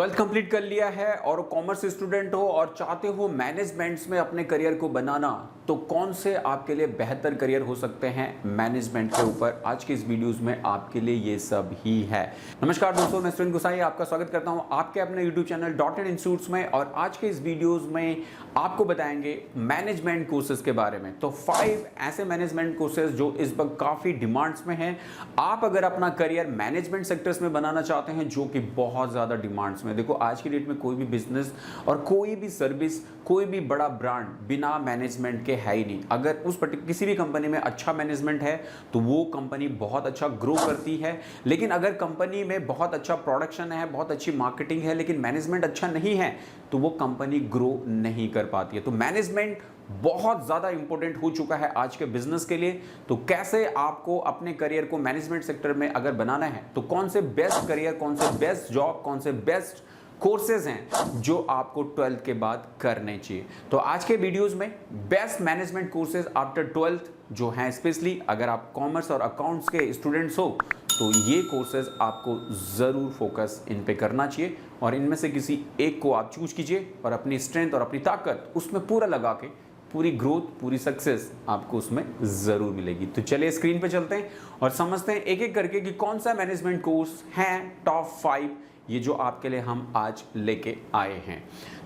Twelfth complete कर लिया है और कॉमर्स स्टूडेंट हो और चाहते हो मैनेजमेंट्स में अपने करियर को बनाना, तो कौन से आपके लिए बेहतर करियर हो सकते हैं मैनेजमेंट के ऊपर। आज के इस वीडियोस में आपके लिए ये सब ही है। नमस्कार दोस्तों, मैं सुरेंद्र गुसाई आपका स्वागत करता हूं आपके अपने यूट्यूब चैनल डॉटेड इंस्टीट्यूट्स में। और आज के इस वीडियोस में आपको बताएंगे मैनेजमेंट कोर्सेज के बारे में। तो 5 ऐसे मैनेजमेंट कोर्सेज जो इस वक्त काफ़ी डिमांड्स में हैं। आप अगर अपना करियर मैनेजमेंट सेक्टर्स में बनाना चाहते हैं, जो कि बहुत ज़्यादा डिमांड्स में, देखो आज की डेट में कोई भी बिजनेस और कोई भी सर्विस, कोई भी बड़ा ब्रांड बिना मैनेजमेंट के है ही नहीं। अगर उस किसी भी कंपनी में अच्छा मैनेजमेंट है तो वो कंपनी बहुत अच्छा ग्रो करती है। लेकिन अगर कंपनी में बहुत अच्छा प्रोडक्शन है, बहुत अच्छी मार्केटिंग है, लेकिन मैनेजमेंट अच्छा नहीं है, तो वो कंपनी ग्रो नहीं कर पाती है। तो मैनेजमेंट बहुत ज़्यादा इंपॉर्टेंट हो चुका है आज के बिजनेस के लिए। तो कैसे आपको अपने करियर को मैनेजमेंट सेक्टर में अगर बनाना है, तो कौन से बेस्ट करियर, कौन से बेस्ट जॉब, कौन से बेस्ट कोर्सेज हैं जो आपको 12th के बाद करने चाहिए। तो आज के वीडियोस में best management courses after 12th जो हैं, स्पेशली अगर आप कॉमर्स और अकाउंट्स के स्टूडेंट्स हो, तो ये कोर्सेज आपको ज़रूर फोकस इन पे करना चाहिए और इनमें से किसी एक को आप चूज कीजिए और अपनी स्ट्रेंथ और अपनी ताकत उसमें पूरा लगा के पूरी ग्रोथ, पूरी सक्सेस आपको उसमें ज़रूर मिलेगी। तो चलिए स्क्रीन पे चलते हैं और समझते हैं एक एक करके कि कौन सा मैनेजमेंट कोर्स है टॉप 5 ये जो आपके लिए हम आज लेके आए हैं।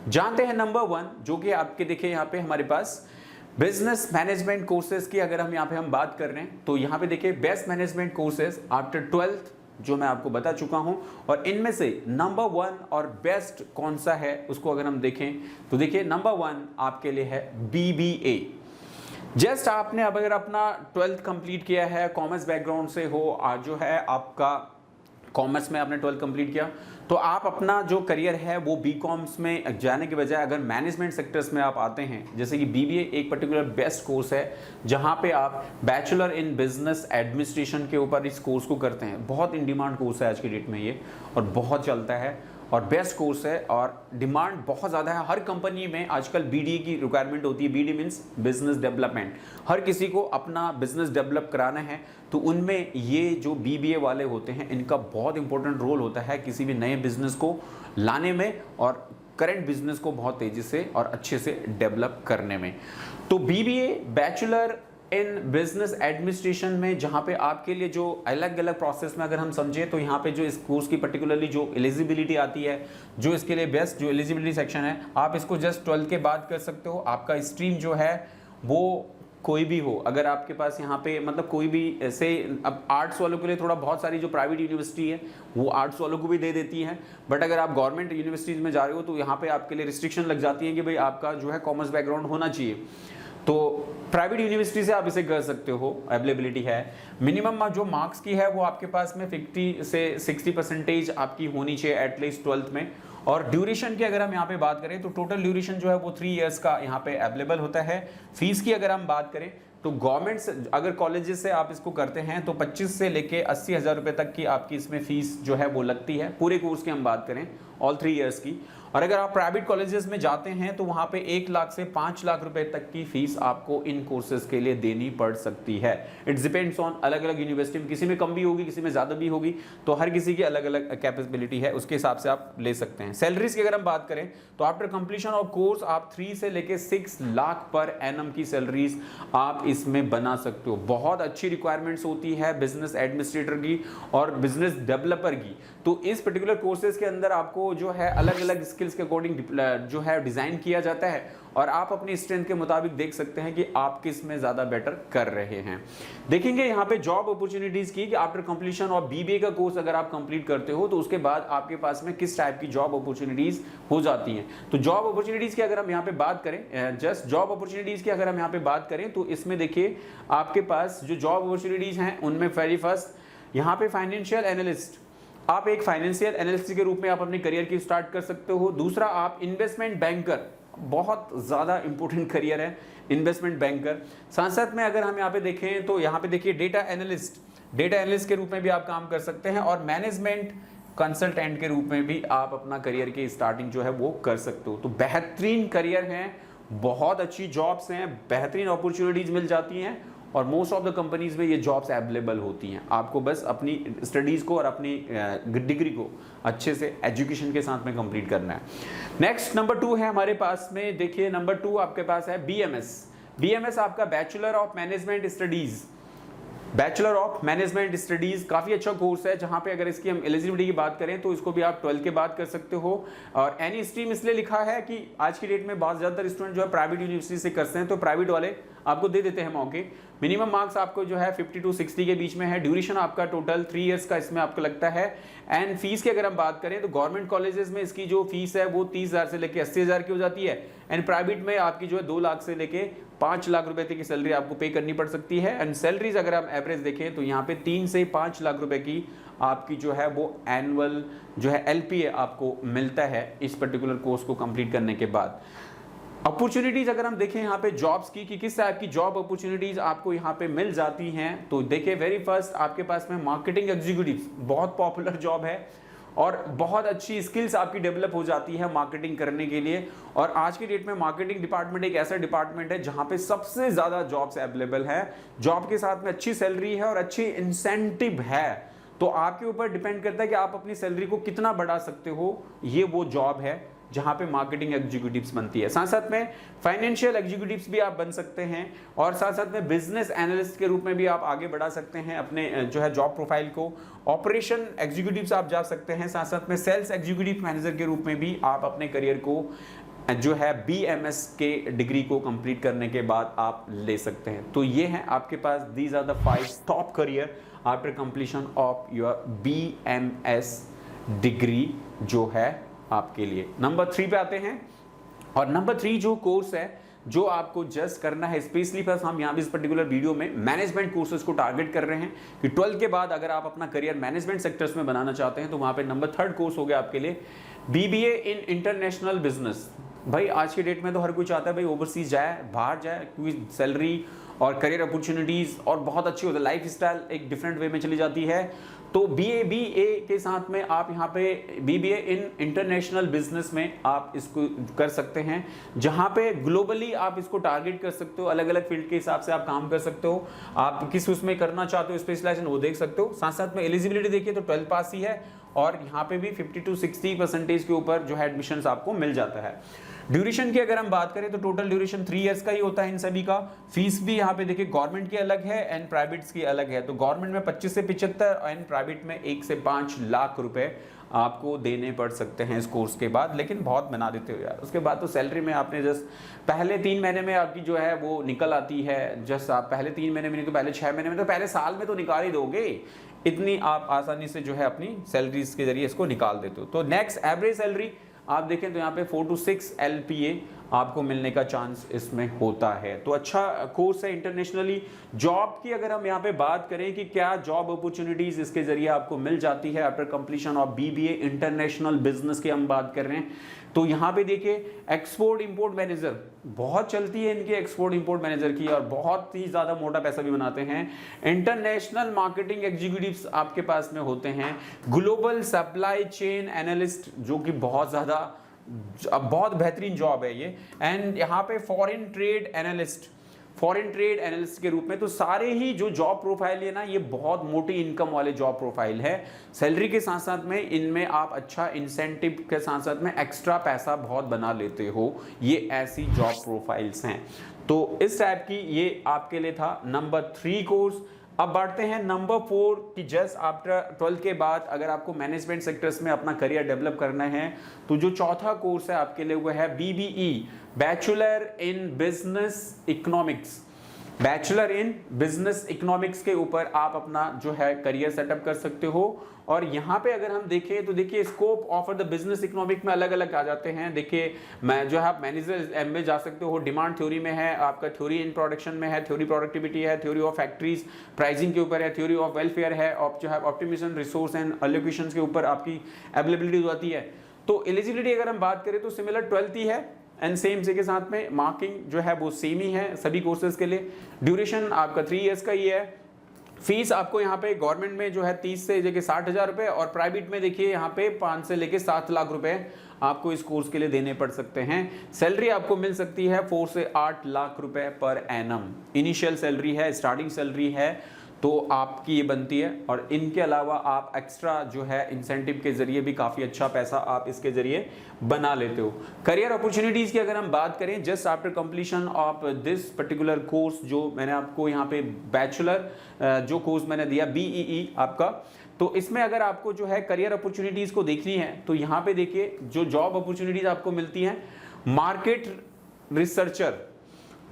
जानते हैं नंबर 1, जो कि आपके देखिए यहाँ पे हमारे पास बिजनेस मैनेजमेंट कोर्सेज की अगर हम यहाँ पे बात कर रहे हैं, तो यहाँ पे देखिए best management courses after 12th जो मैं आपको बता चुका हूं। और इनमें से नंबर 1 और बेस्ट कौन सा है उसको अगर हम देखें, तो देखिए नंबर 1 आपके लिए है BBA। जस्ट आपने अब अगर अपना 12th कंप्लीट किया है, कॉमर्स बैकग्राउंड से हो, आज जो है आपका कॉमर्स में आपने 12th कंप्लीट किया, तो आप अपना जो करियर है वो बीकॉम्स में जाने के बजाय अगर मैनेजमेंट सेक्टर्स में आप आते हैं, जैसे कि BBA एक पर्टिकुलर बेस्ट कोर्स है जहां पे आप बैचलर इन बिजनेस एडमिनिस्ट्रेशन के ऊपर इस कोर्स को करते हैं। बहुत इन डिमांड कोर्स है आज की डेट में ये, और बहुत चलता है और बेस्ट कोर्स है और डिमांड बहुत ज़्यादा है। हर कंपनी में आजकल BDA की रिक्वायरमेंट होती है। BDA means business development. हर किसी को अपना बिजनेस डेवलप कराना है, तो उनमें ये जो BBA वाले होते हैं इनका बहुत इंपॉर्टेंट रोल होता है किसी भी नए बिजनेस को लाने में और करंट बिजनेस को बहुत तेज़ी से और अच्छे से डेवलप करने में। तो BBA bachelor in business administration में, जहां पे आपके लिए जो अलग अलग प्रोसेस में अगर हम समझे, तो यहाँ पे जो इस कोर्स की पर्टिकुलरली जो एलिजिबिलिटी आती है, जो इसके लिए बेस्ट जो एलिजिबिलिटी सेक्शन है, आप इसको जस्ट 12th के बाद कर सकते हो। आपका स्ट्रीम जो है वो कोई भी हो, अगर आपके पास यहाँ पे मतलब कोई भी ऐसे, अब आर्ट्स वालों के लिए थोड़ा बहुत सारी जो प्राइवेट यूनिवर्सिटी है वो आर्ट्स वालों को भी दे देती हैं, बट अगर आप गवर्नमेंट यूनिवर्सिटीज़ में जा रहे हो तो यहाँ पे आपके लिए रिस्ट्रिक्शन लग जाती है कि भाई आपका जो है कॉमर्स बैकग्राउंड होना चाहिए। तो प्राइवेट यूनिवर्सिटी से आप इसे कर सकते हो, अवेलेबिलिटी है। मिनिमम जो मार्क्स की है वो आपके पास में 50 से 60% आपकी होनी चाहिए एटलीस्ट 12th में। और ड्यूरेशन की अगर हम यहाँ पे बात करें, तो टोटल ड्यूरेशन जो है वो 3 इयर्स का यहाँ पे अवेलेबल होता है। फीस की अगर हम बात करें, तो गवर्नमेंट से अगर कॉलेजेस से आप इसको करते हैं तो 25 से लेके 80 हज़ार रुपये तक की आपकी इसमें फीस जो है वो लगती है, पूरे कोर्स की हम बात करें ऑल 3 इयर्स की। और अगर आप प्राइवेट कॉलेजेस में जाते हैं तो वहाँ पे 1 लाख से 5 लाख रुपए तक की फीस आपको इन कोर्सेज के लिए देनी पड़ सकती है। इट्स डिपेंड्स ऑन अलग अलग यूनिवर्सिटी में, किसी में कम भी होगी, किसी में ज़्यादा भी होगी, तो हर किसी की अलग अलग कैपेबिलिटी है, उसके हिसाब से आप ले सकते हैं। सैलरीज की अगर हम बात करें, तो आफ्टर कंप्लीशन ऑफ कोर्स आप 3 से लेके 6 लाख पर एनम की सैलरीज आप इसमें बना सकते हो। बहुत अच्छी रिक्वायरमेंट्स होती है बिजनेस एडमिनिस्ट्रेटर की और बिजनेस डेवलपर की। तो इस पर्टिकुलर कोर्सेज के अंदर आपको जो है अलग अलग स्किल्स के अकॉर्डिंग जो है डिजाइन किया जाता है और आप अपनी स्ट्रेंथ के मुताबिक देख सकते हैं कि आप किस में ज्यादा बेटर कर रहे हैं। देखेंगे यहाँ पे जॉब अपॉर्चुनिटीज की, कि आफ्टर कंप्लीशन ऑफ BBA का कोर्स अगर आप कंप्लीट करते हो तो उसके बाद आपके पास में किस टाइप की जॉब अपॉर्चुनिटीज हो जाती हैं। तो जॉब अपॉर्चुनिटीज की अगर हम यहाँ पे बात करें, जस्ट जॉब अपॉर्चुनिटीज की अगर हम यहाँ पे बात करें, तो इसमें देखिए आपके पास जो जॉब अपॉर्चुनिटीज हैं उनमें वेरी फर्स्ट यहाँ पे फाइनेंशियल एनालिस्ट, आप एक फाइनेंशियल एनालिस्ट के रूप में आप अपने करियर की स्टार्ट कर सकते हो। दूसरा आप इन्वेस्टमेंट बैंकर, बहुत ज़्यादा इंपॉर्टेंट करियर है इन्वेस्टमेंट बैंकर। साथ साथ में अगर हम यहाँ पे देखें तो यहाँ पे देखिए डेटा एनालिस्ट के रूप में भी आप काम कर सकते हैं और मैनेजमेंट कंसल्टेंट के रूप में भी आप अपना करियर की स्टार्टिंग जो है वो कर सकते हो। तो बेहतरीन करियर हैं, बहुत अच्छी जॉब्स हैं, बेहतरीन अपॉर्चुनिटीज मिल जाती हैं और मोस्ट ऑफ द कंपनीज में ये जॉब्स अवेलेबल होती हैं। आपको बस अपनी स्टडीज़ को और अपनी डिग्री को अच्छे से एजुकेशन के साथ में कंप्लीट करना है। नेक्स्ट नंबर 2 है हमारे पास में, देखिए नंबर 2 आपके पास है BMS आपका bachelor of management studies. Bachelor of management studies काफी अच्छा कोर्स है, जहां पे अगर इसकी हम एलिजिबिलिटी की बात करें तो इसको भी आप 12 के बाद कर सकते हो। और एनी स्ट्रीम इसलिए लिखा है कि आज की डेट में बहुत ज्यादातर स्टूडेंट जो है प्राइवेट यूनिवर्सिटी से करते हैं, तो प्राइवेट वाले आपको दे देते हैं मौके। मिनिमम मार्क्स आपको जो है 50 to 60 के बीच में है। ड्यूरेशन आपका टोटल 3 इयर्स का इसमें आपको लगता है। एंड फीस की अगर हम बात करें तो गवर्नमेंट कॉलेजेस में इसकी जो फीस है वो 30,000 से लेके 80,000 की हो जाती है। एंड प्राइवेट में आपकी जो है 2 लाख से लेके 5 लाख रुपए तक की सैलरी आपको पे करनी पड़ सकती है। एंड सैलरीज अगर हम एवरेज देखें तो यहाँ पे 3 से 5 लाख रुपए की आपकी जो है वो एनुअल जो है LPA आपको मिलता है इस पर्टिकुलर कोर्स को कंप्लीट करने के बाद। अपॉर्चुनिटीज अगर हम देखें यहाँ पे जॉब्स की किस टाइप की जॉब अपॉर्चुनिटीज आपको यहाँ पे मिल जाती हैं, तो देखिए वेरी फर्स्ट आपके पास में मार्केटिंग एग्जीक्यूटिव बहुत पॉपुलर जॉब है और बहुत अच्छी स्किल्स आपकी डेवलप हो जाती है मार्केटिंग करने के लिए। और आज की डेट में मार्केटिंग डिपार्टमेंट एक ऐसा डिपार्टमेंट है जहां पे सबसे ज्यादा जॉब्स अवेलेबल है। जॉब के साथ में अच्छी सैलरी है और अच्छी इंसेंटिव है, तो आपके ऊपर डिपेंड करता है कि आप अपनी सैलरी को कितना बढ़ा सकते हो। ये वो जॉब है जहां पे मार्केटिंग एग्जीक्यूटिव्स बनती है। साथ साथ में फाइनेंशियल एग्जीक्यूटिव्स भी आप बन सकते हैं और साथ साथ में बिजनेस एनालिस्ट के रूप में भी आप आगे बढ़ा सकते हैं अपने जो है जॉब प्रोफाइल को। ऑपरेशन एग्जीक्यूटिव्स आप जा सकते हैं, साथ साथ में सेल्स एग्जीक्यूटिव मैनेजर के रूप में भी आप अपने करियर को जो है BMS के डिग्री को कंप्लीट करने के बाद आप ले सकते हैं। तो ये है आपके पास, these are the 5 top career after completion of your BMS degree जो है आपके लिए। नंबर 3 पे आते हैं और नंबर 3 जो कोर्स है जो आपको जस्ट करना है, स्पेशली बस हम यहाँ भी इस पर्टिकुलर वीडियो में मैनेजमेंट कोर्सेज को टारगेट कर रहे हैं कि 12 के बाद अगर आप अपना करियर मैनेजमेंट सेक्टर्स में बनाना चाहते हैं तो वहाँ पे नंबर 3 कोर्स हो गया आपके लिए BBA इन इंटरनेशनल बिजनेस। भाई आज के डेट में तो हर कोई चाहता है भाई ओवरसीज जाए, बाहर जाए, क्योंकि सैलरी और करियर अपॉर्चुनिटीज और बहुत अच्छी होती है, लाइफ स्टाइल एक डिफरेंट वे में चली जाती है। तो BA के साथ में आप यहाँ पे BBA इन इंटरनेशनल बिजनेस में आप इसको कर सकते हैं, जहाँ पे ग्लोबली आप इसको टारगेट कर सकते हो। अलग अलग फील्ड के हिसाब से आप काम कर सकते हो, आप किस उसमें करना चाहते हो स्पेशलाइजेशन वो देख सकते हो। साथ साथ में एलिजिबिलिटी देखिए तो 12 पास ही है और यहाँ पे भी 50 to 60% के ऊपर जो है एडमिशन आपको मिल जाता है। ड्यूरेशन की अगर हम बात करें तो टोटल ड्यूरेशन 3 इयर्स का ही होता है इन सभी का। फीस भी यहाँ पे देखिए गवर्नमेंट की अलग है एंड प्राइवेट्स की अलग है। तो गवर्नमेंट में 25 से 75 एंड प्राइवेट में 1 से 5 लाख रुपए आपको देने पड़ सकते हैं इस कोर्स के बाद, लेकिन बहुत बना देते हो यार। उसके बाद तो सैलरी में आपने जस्ट पहले 3 महीने में आपकी जो है वो निकल आती है। जस्ट आप पहले 3 महीने में नहीं तो पहले 6 महीने में, तो पहले साल में तो निकाल ही दोगे। इतनी आप आसानी से जो है अपनी सैलरीज के जरिए इसको निकाल देते हो। तो नेक्स्ट एवरेज सैलरी आप देखें तो यहाँ पे 4 to 6 LPA आपको मिलने का चांस इसमें होता है। तो अच्छा कोर्स है इंटरनेशनली। जॉब की अगर हम यहाँ पे बात करें कि क्या जॉब अपॉर्चुनिटीज इसके जरिए आपको मिल जाती है after completion of BBA international business की हम बात कर रहे हैं, तो यहाँ पे देखिए एक्सपोर्ट इंपोर्ट मैनेजर बहुत चलती है इनकी, एक्सपोर्ट इंपोर्ट मैनेजर की, और बहुत ही ज्यादा मोटा पैसा भी बनाते हैं। इंटरनेशनल मार्केटिंग एग्जीक्यूटिव्स आपके पास में होते हैं। ग्लोबल सप्लाई चेन एनालिस्ट जो कि बहुत ज्यादा बहुत बेहतरीन जॉब है ये। एंड यहाँ पे फॉरेन ट्रेड एनालिस्ट के रूप में। तो सारे ही जो जॉब प्रोफाइल है ना, ये बहुत मोटी इनकम वाले जॉब प्रोफाइल है। सैलरी के साथ साथ में इनमें आप अच्छा इंसेंटिव के साथ साथ में एक्स्ट्रा पैसा बहुत बना लेते हो। ये ऐसी जॉब प्रोफाइल्स हैं। तो इस टाइप की ये आपके लिए था नंबर 3 कोर्स। अब बढ़ते हैं नंबर 4 कि जस्ट आफ्टर 12 के बाद अगर आपको मैनेजमेंट सेक्टर्स में अपना करियर डेवलप करना है तो जो चौथा कोर्स है आपके लिए वो है BBE bachelor in business economics. Bachelor in business economics के ऊपर आप अपना जो है करियर सेटअप कर सकते हो। और यहाँ पे अगर हम देखें तो देखिए scope of the business economic में अलग अलग आ जाते हैं। देखिए मैं जो है आप मैनेजर MBA जा सकते हो, डिमांड थ्योरी में है, आपका थ्योरी इन प्रोडक्शन में है, थ्योरी प्रोडक्टिविटी है, थ्योरी ऑफ फैक्ट्रीज प्राइसिंग के ऊपर है, थ्योरी ऑफ वेलफेयर है, और जो है ऑप्टिमिजेशन रिसोर्स एंड एलोकेशन के ऊपर आपकी अवेलेबिलिटी हो जाती है। तो एलिजिबिलिटी अगर हम बात करें तो सिमिलर 12th ही है एंड सेम से के साथ में मार्किंग जो है वो सेम ही है सभी कोर्सेज के लिए। ड्यूरेशन आपका 3 इयर्स का ही है। फीस आपको यहाँ पे गवर्नमेंट में जो है 30 से लेके 60,000 रुपए और प्राइवेट में देखिए यहाँ पे 5 से लेके 7 लाख रुपए आपको इस कोर्स के लिए देने पड़ सकते हैं। सैलरी आपको मिल सकती है 4 से 8 लाख रुपए पर एनम। इनिशियल सैलरी है, स्टार्टिंग सैलरी है, तो आपकी ये बनती है। और इनके अलावा आप एक्स्ट्रा जो है इंसेंटिव के जरिए भी काफ़ी अच्छा पैसा आप इसके जरिए बना लेते हो। करियर अपॉर्चुनिटीज़ की अगर हम बात करें, just after completion of this particular course, जो मैंने आपको यहाँ पे बैचलर जो कोर्स मैंने दिया BEE आपका, तो इसमें अगर आपको जो है करियर अपॉर्चुनिटीज़ को देखनी है तो यहाँ पे देखिए जो जॉब अपॉर्चुनिटीज़ आपको मिलती हैं। मार्केट रिसर्चर,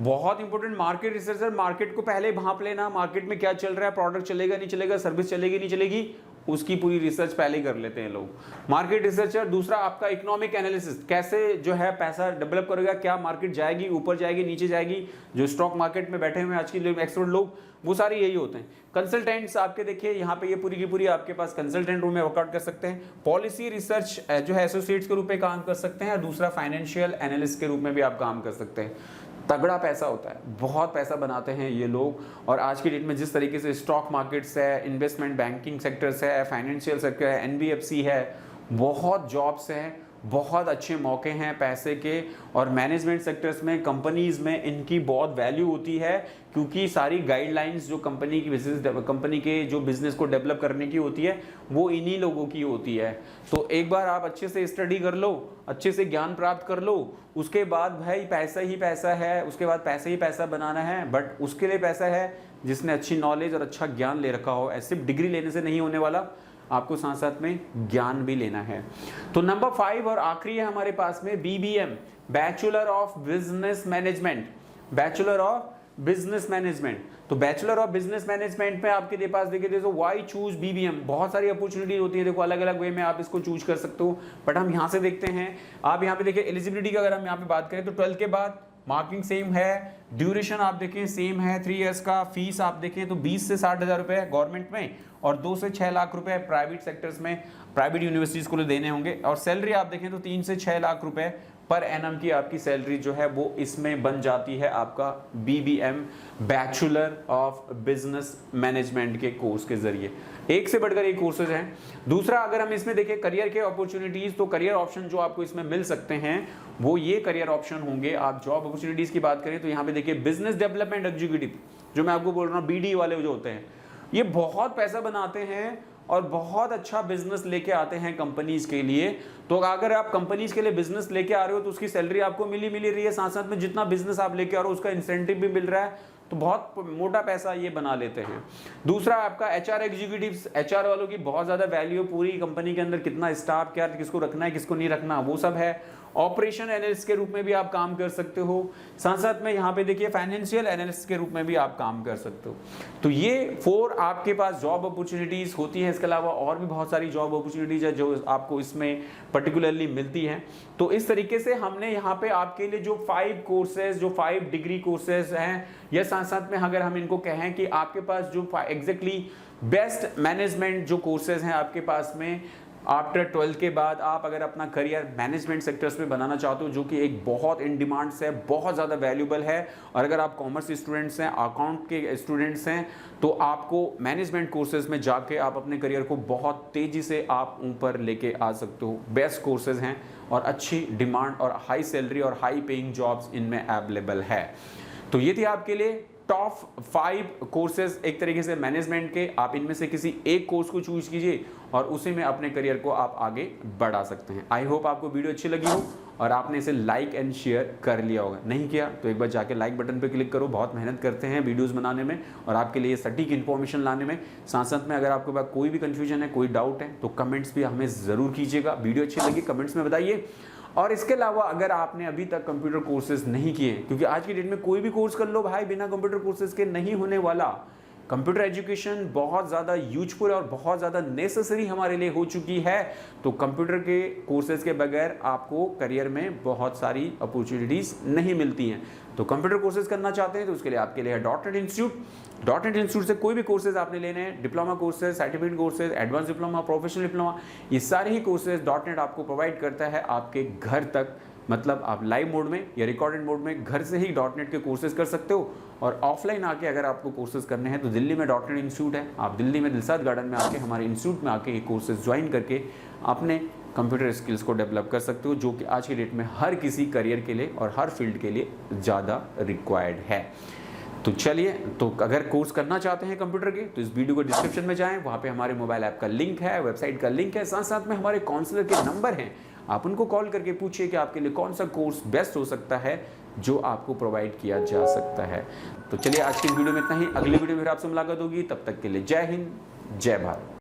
बहुत इंपॉर्टेंट। मार्केट रिसर्चर, मार्केट को पहले भांप लेना, मार्केट में क्या चल रहा है, प्रोडक्ट चलेगा नहीं चलेगा, सर्विस चलेगी नहीं चलेगी, उसकी पूरी रिसर्च पहले ही कर लेते हैं लोग, मार्केट रिसर्चर। दूसरा आपका इकोनॉमिक एनालिसिस, कैसे जो है पैसा डेवलप करेगा, क्या मार्केट जाएगी, ऊपर जाएगी, नीचे जाएगी, जो स्टॉक मार्केट में बैठे हुए हैं आज के एक्सपर्ट लोग, वो सारे यही होते हैं। कंसल्टेंट्स आपके देखिए यहाँ पे ये पूरी की पूरी आपके पास कंसल्टेंट रूम में वर्कआउट कर सकते हैं। पॉलिसी रिसर्च जो है एसोसिएट्स के रूप में काम कर सकते हैं, और दूसरा फाइनेंशियल एनालिस्ट के रूप में भी आप काम कर सकते हैं। तगड़ा पैसा होता है, बहुत पैसा बनाते हैं ये लोग। और आज की डेट में जिस तरीके से स्टॉक मार्केट्स है, इन्वेस्टमेंट बैंकिंग सेक्टर्स है, फाइनेंशियल सेक्टर है, NBFC है, बहुत जॉब्स हैं, बहुत अच्छे मौके हैं पैसे के। और मैनेजमेंट सेक्टर्स में, कंपनीज में इनकी बहुत वैल्यू होती है, क्योंकि सारी गाइडलाइंस जो कंपनी की कंपनी के जो बिजनेस को डेवलप करने की होती है वो इन्हीं लोगों की होती है। तो एक बार आप अच्छे से स्टडी कर लो, अच्छे से ज्ञान प्राप्त कर लो, उसके बाद भाई पैसा ही पैसा है, उसके बाद पैसे ही पैसा बनाना है। बट उसके लिए पैसा है जिसने अच्छी नॉलेज और अच्छा ज्ञान ले रखा हो। सिर्फ डिग्री लेने से नहीं होने वाला, आपको साथ साथ में ज्ञान भी लेना है। तो नंबर 5 और आखिरी है हमारे पास में BBM, bachelor of business management. Bachelor of business management, तो बैचलर ऑफ बिजनेस मैनेजमेंट में आपके पास देखिए तो वाई चूज BBM, बहुत सारी अपॉर्चुनिटी होती है। देखो अलग अलग वे में आप इसको चूज कर सकते हो, बट हम यहाँ से देखते हैं। आप यहाँ पे देखिए एलिजिबिलिटी की अगर हम यहाँ पे बात करें तो 12 के बाद मार्किंग सेम है, ड्यूरेशन आप देखें सेम है 3 इयर्स का, फीस आप देखें तो 20 से 60 हज़ार रुपये गवर्नमेंट में, और 2 से 6 लाख रुपए प्राइवेट सेक्टर्स में, प्राइवेट यूनिवर्सिटीज़ को देने होंगे। और सैलरी आप देखें तो 3 से 6 लाख रुपए पर एनम की आपकी सैलरी जो है वो इसमें बन जाती है आपका BBM, bachelor of business management के कोर्स के जरिए। एक से बढ़कर एक कोर्सेज हैं। दूसरा अगर हम इसमें देखें करियर के अपॉर्चुनिटीज़, तो करियर ऑप्शन जो आपको इसमें मिल सकते हैं वो ये करियर ऑप्शन होंगे। आप जॉब अपॉर्चुनिटीज़ की बात करें तो यहाँ पे देखिए बिजनेस डेवलपमेंट एग्जीक्यूटिव, जो मैं आपको बोल रहा हूँ BD वाले जो होते हैं, ये बहुत पैसा बनाते हैं और बहुत अच्छा बिजनेस लेके आते हैं कंपनीज के लिए। तो अगर आप कंपनीज के लिए बिजनेस लेके आ रहे हो तो उसकी सैलरी आपको मिल रही है, साथ साथ में जितना बिजनेस आप लेके आ रहे हो उसका इंसेंटिव भी मिल रहा है, तो बहुत मोटा पैसा ये बना लेते हैं। दूसरा आपका HR एग्जीक्यूटिव्स, HR वालों की बहुत ज़्यादा वैल्यू, पूरी कंपनी के अंदर कितना स्टाफ, क्या किसको रखना है किसको नहीं रखना, वो सब है। ऑपरेशन एनालिस्ट के रूप में भी आप काम कर सकते हो, साथ साथ में यहाँ पे देखिए फाइनेंशियल एनालिस्ट के रूप में भी आप काम कर सकते हो। तो ये 4 आपके पास जॉब अपॉर्चुनिटीज़ होती हैं। इसके अलावा और भी बहुत सारी जॉब अपॉर्चुनिटीज़ है जो आपको इसमें पर्टिकुलरली मिलती हैं। तो इस तरीके से हमने यहाँ पे आपके लिए जो 5 कोर्सेज, जो 5 डिग्री कोर्सेज हैं, या साथ साथ में अगर हम इनको कहें कि आपके पास जो एग्जैक्टली बेस्ट मैनेजमेंट जो कोर्सेज हैं आपके पास में आफ्टर 12 के बाद, आप अगर अपना करियर मैनेजमेंट सेक्टर्स में बनाना चाहते हो, जो कि एक बहुत इन डिमांड्स है, बहुत ज़्यादा वैल्यूबल है, और अगर आप कॉमर्स स्टूडेंट्स हैं, अकाउंट के स्टूडेंट्स हैं, तो आपको मैनेजमेंट कोर्सेज में जाके आप अपने करियर को बहुत तेज़ी से आप ऊपर लेके आ सकते हो। बेस्ट कोर्सेज हैं और अच्छी डिमांड और हाई सैलरी और हाई पेइंग जॉब्स इनमें अवेलेबल है। तो ये थी आपके लिए टॉप 5 कोर्सेज एक तरीके से मैनेजमेंट के। आप इनमें से किसी एक कोर्स को चूज कीजिए और उसी में अपने करियर को आप आगे बढ़ा सकते हैं। आई होप आपको वीडियो अच्छी लगी हो और आपने इसे लाइक एंड शेयर कर लिया होगा। नहीं किया तो एक बार जाके लाइक बटन पे क्लिक करो। बहुत मेहनत करते हैं वीडियोस बनाने में और आपके लिए सटीक इन्फॉर्मेशन लाने में। साथ साथ में अगर आपके पास कोई भी कंफ्यूजन है, कोई डाउट है, तो कमेंट्स भी हमें ज़रूर कीजिएगा। वीडियो अच्छी लगी कमेंट्स में बताइए। और इसके अलावा अगर आपने अभी तक कंप्यूटर कोर्सेज नहीं किए, क्योंकि आज की डेट में कोई भी कोर्स कर लो भाई, बिना कंप्यूटर कोर्सेज के नहीं होने वाला। कंप्यूटर एजुकेशन बहुत ज़्यादा यूजफुल और बहुत ज़्यादा नेसेसरी हमारे लिए हो चुकी है। तो कंप्यूटर के कोर्सेज के बगैर आपको करियर में बहुत सारी अपॉर्चुनिटीज़ नहीं मिलती हैं। तो कंप्यूटर कोर्सेज करना चाहते हैं तो उसके लिए आपके लिए है डॉट नेट इंस्टीट्यूट से कोई भी कोर्सेज आपने लेने हैं, diploma courses, certificate courses, advance diploma, professional diploma, ये सारे ही कोर्सेज डॉट नेट आपको प्रोवाइड करता है आपके घर तक। मतलब आप लाइव मोड में या रिकॉर्डेड मोड में घर से ही डॉट नेट के कोर्सेज कर सकते हो। और ऑफलाइन आके अगर आपको कोर्सेज करने हैं तो दिल्ली में डॉट नेट इंस्टीट्यूट है, आप दिल्ली में दिलसाद गार्डन में आके हमारे इंस्टीट्यूट में आके ये कोर्सेज ज्वाइन करके अपने कंप्यूटर स्किल्स को डेवलप कर सकते हो, जो कि आज की डेट में हर किसी करियर के लिए और हर फील्ड के लिए ज़्यादा रिक्वायर्ड है। तो चलिए, तो अगर कोर्स करना चाहते हैं कंप्यूटर के तो इस वीडियो को डिस्क्रिप्शन में जाएं, वहाँ पे हमारे मोबाइल ऐप का लिंक है, वेबसाइट का लिंक है, साथ साथ में हमारे काउंसलर के नंबर हैं। आप उनको कॉल करके पूछिए कि आपके लिए कौन सा कोर्स बेस्ट हो सकता है जो आपको प्रोवाइड किया जा सकता है। तो चलिए, आज की वीडियो में इतना ही। अगली वीडियो में फिर आपसे मुलाकात होगी, तब तक के लिए जय हिंद, जय भारत।